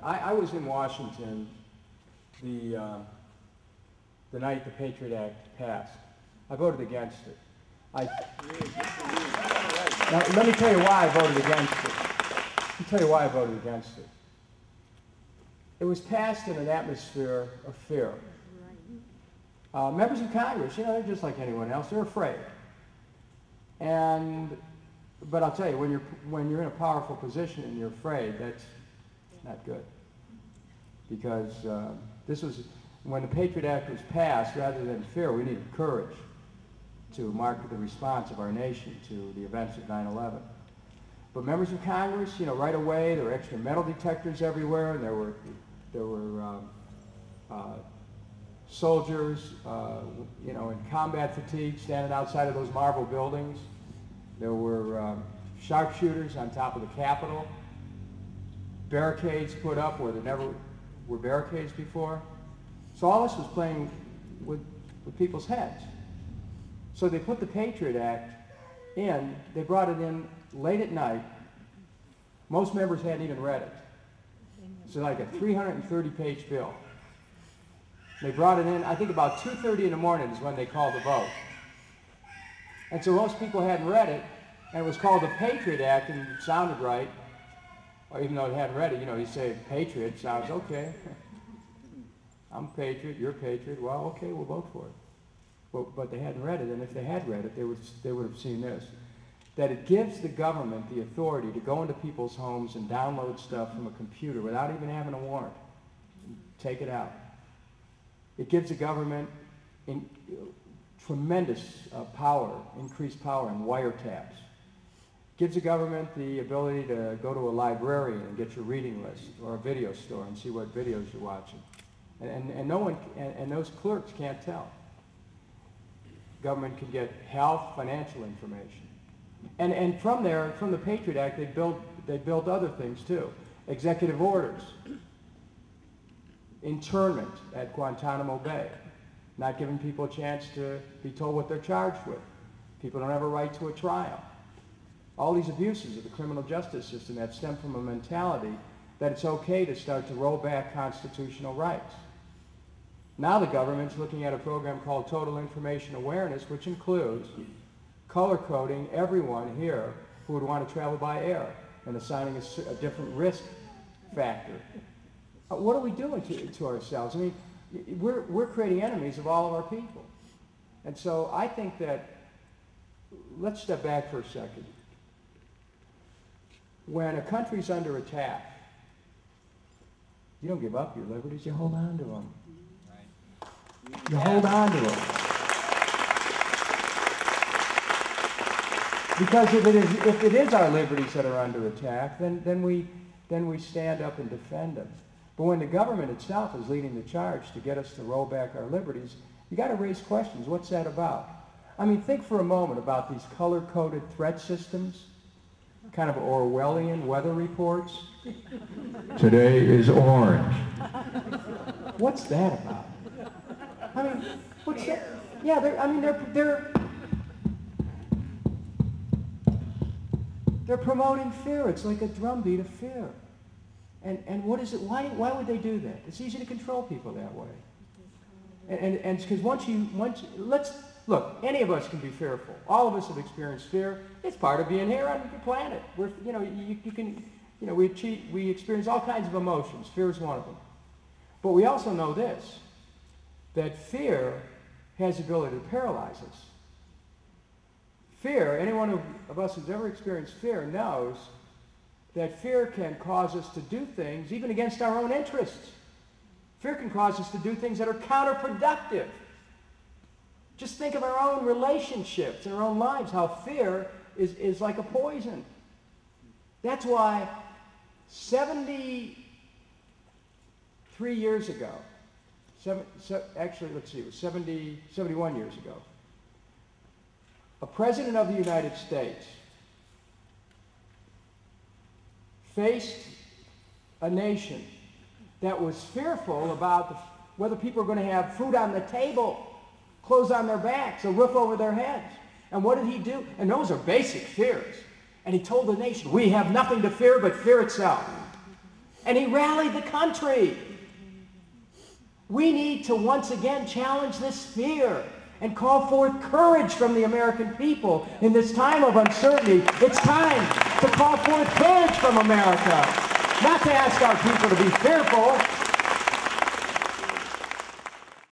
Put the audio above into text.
I was in Washington the night the Patriot Act passed. I voted against it. Now, let me tell you why I voted against it. Let me tell you why I voted against it. It was passed in an atmosphere of fear. Members of Congress, you know, they're just like anyone else. They're afraid. But I'll tell you, when you're in a powerful position and you're afraid, that's not good. Because this was, when the Patriot Act was passed, rather than fear, we needed courage to mark the response of our nation to the events of 9/11. But members of Congress, you know, right away, there were extra metal detectors everywhere, and there were soldiers, you know, in combat fatigue, standing outside of those marble buildings. There were sharpshooters on top of the Capitol, barricades put up where there never were barricades before. So all this was playing with people's heads. So they put the Patriot Act in, they brought it in late at night. Most members hadn't even read it. So like a 330-page bill. They brought it in, I think about 2:30 in the morning is when they called the vote. And so most people hadn't read it, and it was called the Patriot Act, and it sounded right. Or even though they hadn't read it, you know, you say Patriot, sounds okay. I'm a Patriot, you're a Patriot, well, okay, we'll vote for it. But they hadn't read it, and if they had read it, they would have seen this. That it gives the government the authority to go into people's homes and download stuff from a computer without even having a warrant. Take it out. It gives the government tremendous power, increased power in wiretaps. Gives the government the ability to go to a librarian and get your reading list, or a video store and see what videos you're watching. And no one, and those clerks can't tell. Government can get health, financial information. And from there, from the Patriot Act, they built other things too. Executive orders, internment at Guantanamo Bay, not giving people a chance to be told what they're charged with. People don't have a right to a trial. All these abuses of the criminal justice system that stem from a mentality that it's okay to start to roll back constitutional rights. Now the government's looking at a program called Total Information Awareness, which includes color coding everyone here who would want to travel by air and assigning a different risk factor. What are we doing to ourselves? I mean, we're creating enemies of all of our people. And so I think that, let's step back for a second. When a country's under attack, you don't give up your liberties, you hold on to them. You hold on to them. Because if it is our liberties that are under attack, then we stand up and defend them. But when the government itself is leading the charge to get us to roll back our liberties, you got to raise questions. What's that about? I mean, think for a moment about these color-coded threat systems, kind of Orwellian weather reports. Today is orange. What's that about? I mean, what's that? Yeah, they're promoting fear. It's like a drumbeat of fear. And what is it? Why would they do that? It's easy to control people that way. And because let's look, any of us can be fearful. All of us have experienced fear. It's part of being here on the planet. We experience all kinds of emotions. Fear is one of them. But we also know this, that fear has the ability to paralyze us. Fear, anyone of us who's ever experienced fear knows that fear can cause us to do things even against our own interests. Fear can cause us to do things that are counterproductive. Just think of our own relationships and our own lives, how fear is like a poison. That's why 73 years ago, actually, let's see, it was 71 years ago, a president of the United States faced a nation that was fearful about whether people were going to have food on the table, clothes on their backs, a roof over their heads. And what did he do? And those are basic fears. And he told the nation, we have nothing to fear but fear itself. And he rallied the country. We need to once again challenge this fear and call forth courage from the American people in this time of uncertainty. It's time to call forth courage from America, not to ask our people to be fearful,